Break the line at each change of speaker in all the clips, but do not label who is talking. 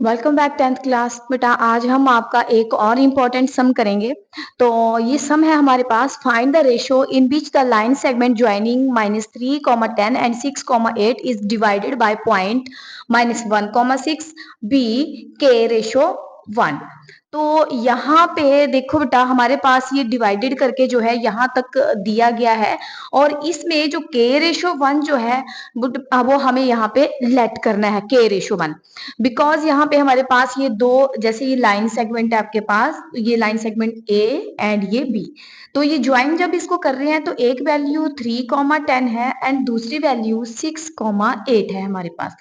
Welcome back 10th class. बेटा आज हम आपका एक और इम्पोर्टेंट सम करेंगे। तो ये सम है हमारे पास, find the ratio in which the line segment joining -3, 10 and 6, 8 is divided by point -1, 6 बी के रेशो 1। तो यहाँ पे देखो बेटा, हमारे पास ये डिवाइडेड करके जो है यहाँ तक दिया गया है, और इसमें जो के रेशो 1 जो है वो हमें यहाँ पे लेट करना है के रेशो 1। बिकॉज यहाँ पे हमारे पास ये दो, जैसे ये लाइन सेगमेंट है आपके पास, ये लाइन सेगमेंट ए एंड ये बी। तो ये ज्वाइन जब इसको कर रहे हैं तो एक वैल्यू 3, 10 है एंड दूसरी वैल्यू 6, 8 है हमारे पास।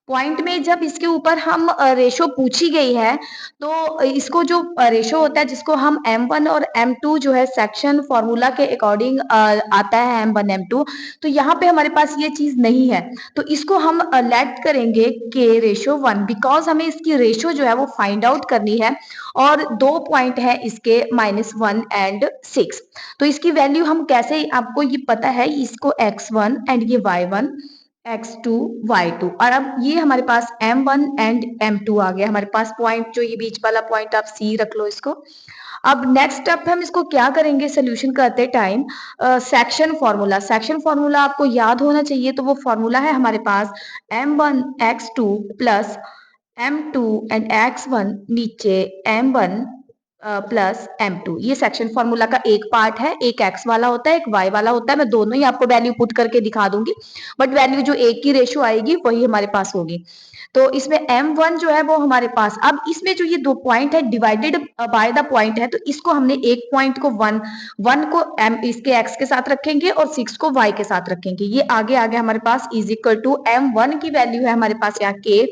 पॉइंट में जब इसके ऊपर हम रेशो पूछी गई है, तो इसको जो रेशो होता है जिसको हम m1 और m2 जो है सेक्शन फॉर्मूला के अकॉर्डिंग आता है m1 m2, तो यहाँ पे हमारे पास ये चीज नहीं है। तो इसको हम लेट करेंगे के रेशो 1, बिकॉज हमें इसकी रेशो जो है वो फाइंड आउट करनी है, और दो पॉइंट है इसके -1 एंड 6। तो इसकी वैल्यू हम कैसे, आपको ये पता है, इसको x1 एंड ये y1, x2 y2, और अब ये हमारे पास m1 एंड m2 आ गया हमारे पास पॉइंट, जो ये बीच वाला पॉइंट आप c रख लो इसको। अब नेक्स्ट स्टेप हम इसको क्या करेंगे सोल्यूशन करते टाइम, सेक्शन फार्मूला आपको याद होना चाहिए। तो वो फार्मूला है हमारे पास m1 x2 plus m2 and x1 नीचे m1 प्लस m2। ये सेक्शन फार्मूला का एक पार्ट है, एक x वाला होता है, एक y वाला होता है। मैं दोनों ही आपको वैल्यू पुट करके दिखा दूंगी, बट वैल्यू जो एक की रेशो आएगी वही हमारे पास होगी। तो इसमें m1 जो है वो हमारे पास, अब इसमें जो ये दो पॉइंट है डिवाइडेड बाय द पॉइंट है, तो इसको हमने एक पॉइंट को 1 को m इसके x के साथ रखेंगे और 6 को y के साथ रखेंगे। ये आगे आगे हमारे पास इज इक्वल टू m1 की वैल्यू है हमारे पास यहाँ k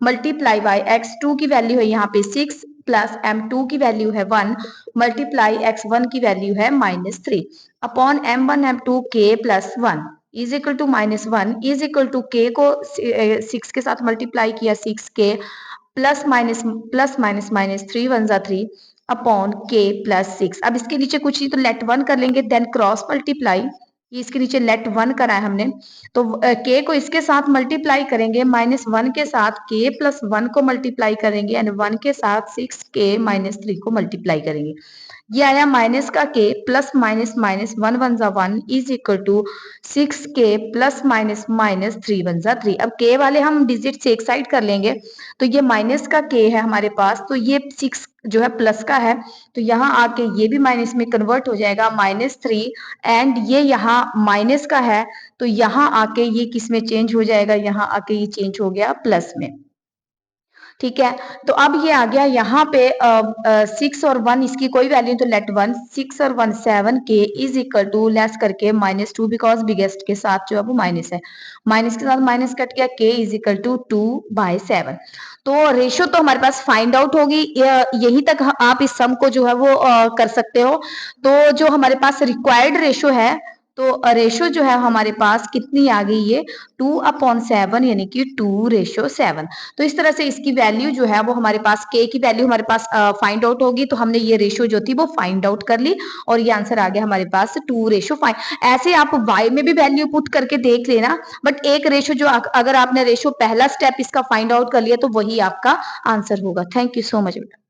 मल्टीप्लाई बाय x2 की वैल्यू है यहाँ पे 6 प्लस m2 की वैल्यू है 1 मल्टीप्लाई x1 की वैल्यू है -3 upon m1 m2 k plus 1 is equal to -1 is equal to k को 6 के साथ मल्टीप्लाई किया, 6k प्लस माइनस 3 1 जा 3 अपॉन k प्लस 6। अब इसके नीचे कुछ नहीं तो लेट 1 कर लेंगे, देन क्रॉस मल्टीप्लाई, ये इसके नीचे लेट 1 करा है हमने, तो k को इसके साथ मल्टीप्लाई करेंगे, -1 के साथ k प्लस 1 को मल्टीप्लाई करेंगे एंड 1 के साथ 6k -3 को मल्टीप्लाई करेंगे। ये आया माइनस का k प्लस माइनस माइनस 1 1 जा 1 is equal to 6k plus minus minus 3 1 जा 3। अब k वाले हम डिजिट से एक साइड कर लेंगे, तो ये माइनस का k है हमारे पास, तो ये 6 जो है प्लस का है, तो यहाँ आके ये भी माइनस में कन्वर्ट हो जाएगा -3, एंड ये यहाँ माइनस का है, तो यहाँ आके ये किस में चेंज हो जाएगा, यहाँ आके ये चेंज हो गया प्लस में। ठीक है, तो अब ये आ गया यहाँ पे 6 और 1, इसकी कोई वैल्यू तो लेट 1, 6 और 1 7 के इज इक्वल टू लेस करके -2, बिकॉज बिगेस्ट के साथ जो है वो माइनस है, माइनस के साथ माइनस कट गया, के इज इक्वल टू 2/7। तो रेशियो तो हमारे पास फाइंड आउट होगी, यही तक आप इस सम को जो है वो कर सकते हो। तो जो हमारे पास रिक्वायर्ड रेशियो है, तो रेशो जो है हमारे पास कितनी आ गई, ये 2/7 यानी कि 2:7। तो इस तरह से इसकी वैल्यू जो है वो हमारे पास k की वैल्यू हमारे पास फाइंड आउट होगी, तो हमने ये रेशो जो थी वो फाइंड आउट कर ली, और ये आंसर आ गया हमारे पास 2:5। ऐसे आप y में भी वैल्यू पुट करके देख लेना, बट एक रेशो जो अगर आपने रेशो पहला स्टेप इसका फाइंड आउट कर लिया तो वही आपका आंसर होगा। थैंक यू सो मच बेटा।